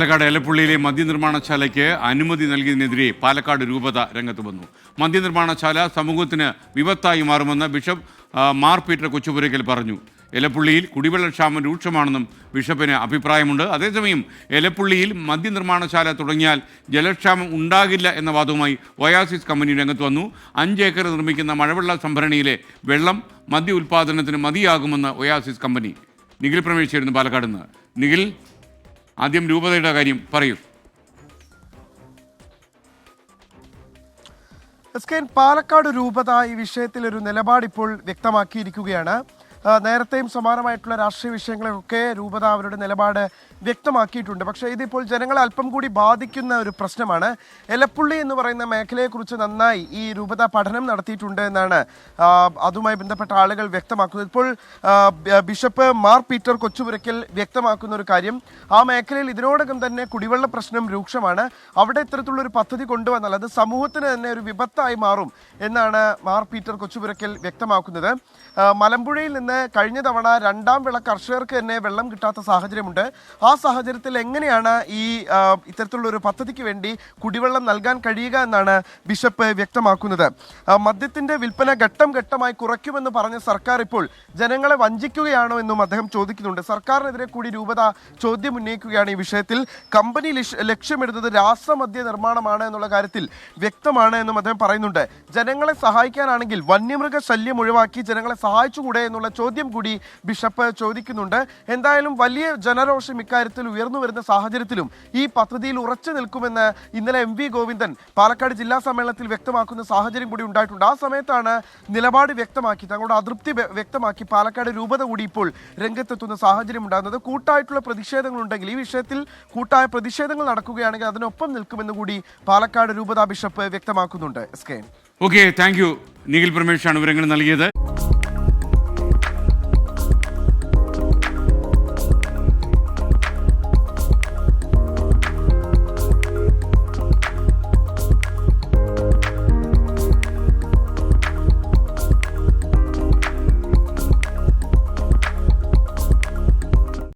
പാലക്കാട് എലപ്പുള്ളിയിലെ മദ്യനിർമ്മാണശാലയ്ക്ക് അനുമതി നൽകിയതിനെതിരെ പാലക്കാട് രൂപത രംഗത്ത് വന്നു. മദ്യനിർമ്മാണശാല സമൂഹത്തിന് വിപത്തായി മാറുമെന്ന് ബിഷപ്പ് മാർ പീറ്റർ കൊച്ചുപുരയ്ക്കൽ പറഞ്ഞു. എലപ്പുള്ളിയിൽ കുടിവെള്ളക്ഷാമം രൂക്ഷമാണെന്നും ബിഷപ്പിന് അഭിപ്രായമുണ്ട്. അതേസമയം എലപ്പുള്ളിയിൽ മദ്യനിർമ്മാണശാല തുടങ്ങിയാൽ ജലക്ഷാമം ഉണ്ടാകില്ല എന്ന വാദവുമായി ഒയാസിസ് കമ്പനി രംഗത്ത് വന്നു. 5 ഏക്കർ നിർമ്മിക്കുന്ന മഴവെള്ള സംഭരണിയിലെ വെള്ളം മദ്യ ഉൽപ്പാദനത്തിന് മതിയാകുമെന്ന് ഒയാസിസ് കമ്പനി. നിഖിൽ പ്രമേശായിരുന്നു പാലക്കാട് നിന്ന്. നിഖിൽ, ആദ്യം രൂപതയുടെ കാര്യം പറയൂ. പാലക്കാട് രൂപത ഈ വിഷയത്തിൽ ഒരു നിലപാട് ഇപ്പോൾ വ്യക്തമാക്കിയിരിക്കുകയാണ്. നേരത്തെയും സമാനമായിട്ടുള്ള രാഷ്ട്രീയ വിഷയങ്ങളൊക്കെ രൂപത അവരുടെ നിലപാട് വ്യക്തമാക്കിയിട്ടുണ്ട്. പക്ഷേ ഇതിപ്പോൾ ജനങ്ങളെ അല്പം കൂടി ബാധിക്കുന്ന ഒരു പ്രശ്നമാണ്. എലപ്പുള്ളി എന്ന് പറയുന്ന മേഖലയെക്കുറിച്ച് നന്നായി ഈ രൂപത പഠനം നടത്തിയിട്ടുണ്ട് എന്നാണ് അതുമായി ബന്ധപ്പെട്ട ആളുകൾ വ്യക്തമാക്കുന്നത്. ഇപ്പോൾ ബിഷപ്പ് മാർ പീറ്റർ കൊച്ചുപുരയ്ക്കൽ വ്യക്തമാക്കുന്ന ഒരു കാര്യം, ആ മേഖലയിൽ ഇതിനോടകം തന്നെ കുടിവെള്ള പ്രശ്നം രൂക്ഷമാണ്. അവിടെ ഇത്തരത്തിലുള്ളൊരു പദ്ധതി കൊണ്ടുവന്നാൽ അത് സമൂഹത്തിന് തന്നെ ഒരു വിപത്തായി മാറും എന്നാണ് മാർ പീറ്റർ കൊച്ചുപുരയ്ക്കൽ വ്യക്തമാക്കുന്നത്. മലമ്പുഴയിൽ നിന്ന് കഴിഞ്ഞ തവണ 2ാം വിള കർഷകർക്ക് തന്നെ വെള്ളം കിട്ടാത്ത സാഹചര്യമുണ്ട്. ആ സാഹചര്യത്തിൽ എങ്ങനെയാണ് ഈ ഇത്തരത്തിലുള്ള ഒരു പദ്ധതിക്ക് വേണ്ടി കുടിവെള്ളം നൽകാൻ കഴിയുക എന്നാണ് ബിഷപ്പ് വ്യക്തമാക്കുന്നത്. മദ്യത്തിന്റെ വിൽപ്പന ഘട്ടം ഘട്ടമായി കുറയ്ക്കുമെന്ന് പറഞ്ഞ സർക്കാർ ഇപ്പോൾ ജനങ്ങളെ വഞ്ചിക്കുകയാണോ എന്നും അദ്ദേഹം ചോദിക്കുന്നുണ്ട്. സർക്കാരിനെതിരെ കൂടി രൂപത ചോദ്യം ഉന്നയിക്കുകയാണ് ഈ വിഷയത്തിൽ. കമ്പനി ലക്ഷ്യമിടുന്നത് രാസമദ്യ നിർമ്മാണമാണ് എന്നുള്ള കാര്യത്തിൽ വ്യക്തമാണ് എന്നും അദ്ദേഹം പറയുന്നുണ്ട്. ജനങ്ങളെ സഹായിക്കാനാണെങ്കിൽ വന്യമൃഗ ശല്യം ഒഴിവാക്കി ജനങ്ങളെ സഹായിച്ചുകൂടെ എന്നുള്ള ചോദ്യം കൂടി ബിഷപ്പ് ചോദിക്കുന്നുണ്ട്. എന്തായാലും വലിയ ജനരോഷം ഇക്കാര്യത്തിൽ ഉയർന്നു വരുന്ന സാഹചര്യത്തിലും ഈ പദ്ധതിയിൽ ഉറച്ചു നിൽക്കുമെന്ന് ഇന്നലെ MV ഗോവിന്ദൻ പാലക്കാട് ജില്ലാ സമ്മേളനത്തിൽ വ്യക്തമാക്കുന്ന സാഹചര്യം കൂടി ഉണ്ടായിട്ടുണ്ട്. ആ സമയത്താണ് നിലപാട് വ്യക്തമാക്കി, തങ്ങളുടെ അതൃപ്തി വ്യക്തമാക്കി പാലക്കാട് രൂപത കൂടി ഇപ്പോൾ രംഗത്തെത്തുന്ന സാഹചര്യം ഉണ്ടാകുന്നത്. കൂട്ടായിട്ടുള്ള പ്രതിഷേധങ്ങളുണ്ടെങ്കിൽ ഈ വിഷയത്തിൽ കൂട്ടായ പ്രതിഷേധങ്ങൾ നടക്കുകയാണെങ്കിൽ അതിനൊപ്പം നിൽക്കുമെന്ന് കൂടി പാലക്കാട് രൂപത ബിഷപ്പ് വ്യക്തമാക്കുന്നുണ്ട്. Okay, thank you. നിഖിൽ പ്രമേഷാണ് വിവരങ്ങൾ നൽകിയത്.